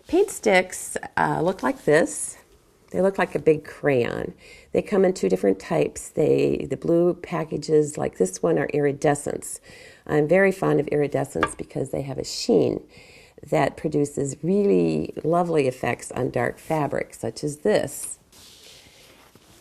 Paint sticks look like this. They look like a big crayon. They come in two different types. The blue packages like this one are iridescents. I'm very fond of iridescents because they have a sheen that produces really lovely effects on dark fabric, such as this.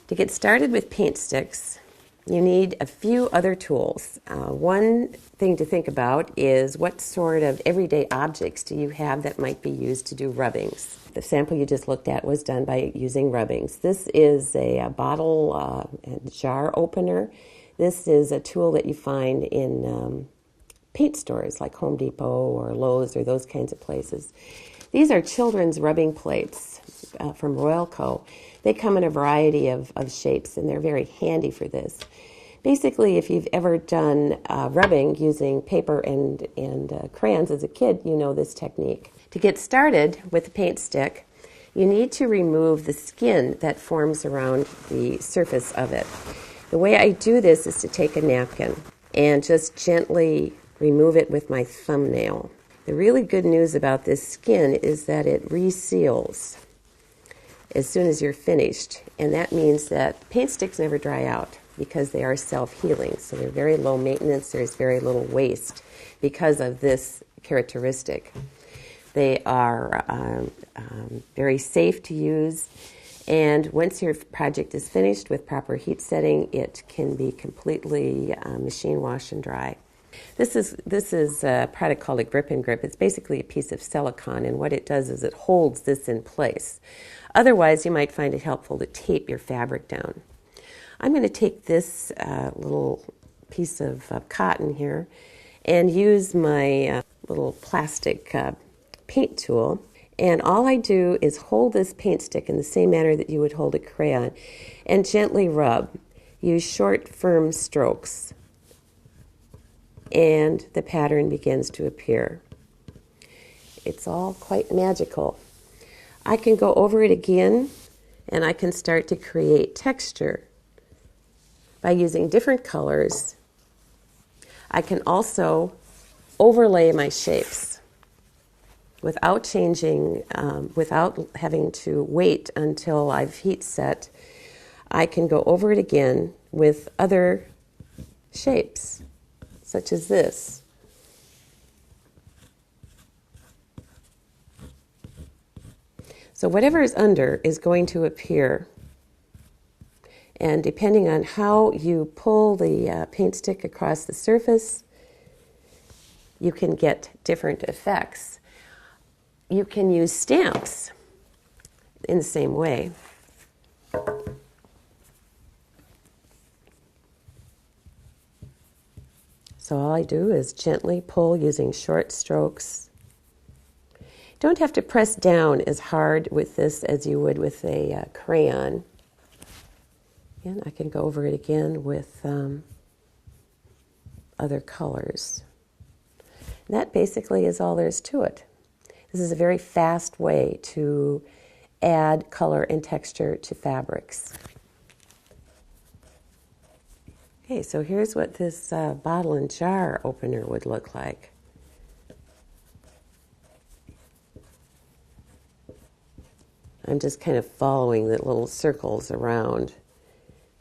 To get started with paint sticks, you need a few other tools. One thing to think about is what sort of everyday objects do you have that might be used to do rubbings. The sample you just looked at was done by using rubbings. This is a bottle and jar opener. This is a tool that you find in paint stores like Home Depot or Lowe's or those kinds of places. These are children's rubbing plates from Royal Co. They come in a variety of shapes, and they're very handy for this. Basically, if you've ever done rubbing using paper and crayons as a kid, you know this technique. To get started with the paint stick, you need to remove the skin that forms around the surface of it. The way I do this is to take a napkin and just gently remove it with my thumbnail. The really good news about this skin is that it reseals as soon as you're finished, and that means that paint sticks never dry out because they are self-healing, so they're very low maintenance. There's very little waste because of this characteristic. They are very safe to use, and once your project is finished with proper heat setting, it can be completely machine wash and dry. This is a product called a grip and grip. It's basically a piece of silicone, and what it does is it holds this in place. Otherwise, you might find it helpful to tape your fabric down. I'm going to take this little piece of cotton here and use my little plastic paint tool. And all I do is hold this paint stick in the same manner that you would hold a crayon and gently rub. Use short, firm strokes, and the pattern begins to appear. It's all quite magical. I can go over it again, and I can start to create texture by using different colors. I can also overlay my shapes without changing, without having to wait until I've heat set. I can go over it again with other shapes, such as this. So whatever is under is going to appear. And depending on how you pull the paint stick across the surface, you can get different effects. You can use stamps in the same way. So all I do is gently pull using short strokes. Don't have to press down as hard with this as you would with a crayon. And I can go over it again with other colors. And that basically is all there is to it. This is a very fast way to add color and texture to fabrics. Okay, so here's what this bottle and jar opener would look like. I'm just kind of following the little circles around.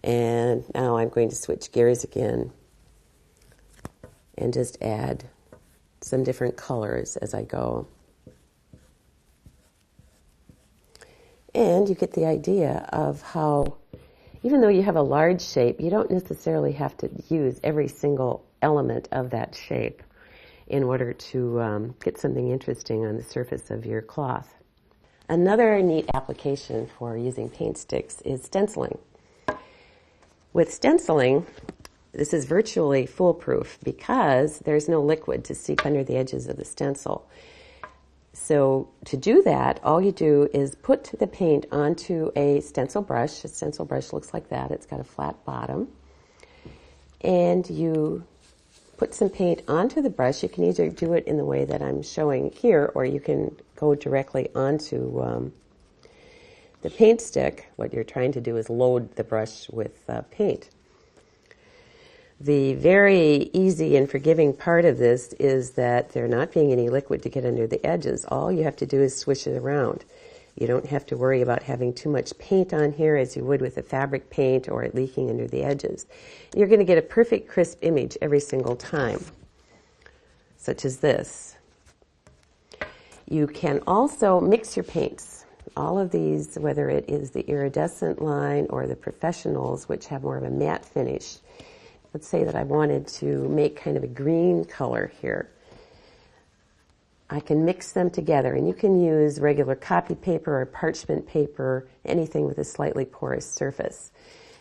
And now I'm going to switch gears again and just add some different colors as I go. And you get the idea of how, even though you have a large shape, you don't necessarily have to use every single element of that shape in order to get something interesting on the surface of your cloth. Another neat application for using paint sticks is stenciling. With stenciling, this is virtually foolproof because there's no liquid to seep under the edges of the stencil. So to do that, all you do is put the paint onto a stencil brush. A stencil brush looks like that. It's got a flat bottom. And you put some paint onto the brush. You can either do it in the way that I'm showing here, or you can go directly onto the paint stick. What you're trying to do is load the brush with paint. The very easy and forgiving part of this is that there not being any liquid to get under the edges. All you have to do is swish it around. You don't have to worry about having too much paint on here as you would with a fabric paint or it leaking under the edges. You're going to get a perfect crisp image every single time, such as this. You can also mix your paints. All of these, whether it is the iridescent line or the professionals, which have more of a matte finish. Let's say that I wanted to make kind of a green color here. I can mix them together, and you can use regular copy paper or parchment paper, anything with a slightly porous surface.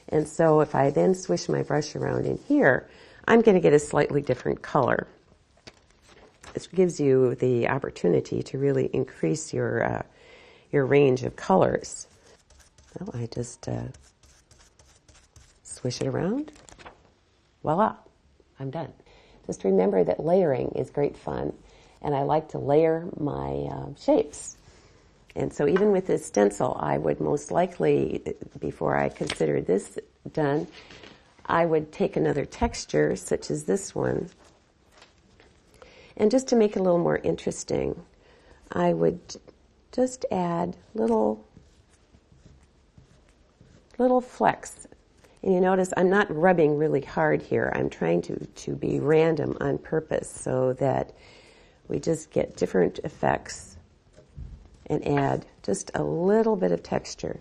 And so if I then swish my brush around in here, I'm going to get a slightly different color. This gives you the opportunity to really increase your range of colors. Well, I just swish it around. Voila, I'm done. Just remember that layering is great fun, and I like to layer my shapes. And so even with this stencil, I would most likely, before I consider this done, I would take another texture, such as this one, and just to make it a little more interesting, I would just add little flecks. And you notice I'm not rubbing really hard here. I'm trying to be random on purpose so that we just get different effects and add just a little bit of texture.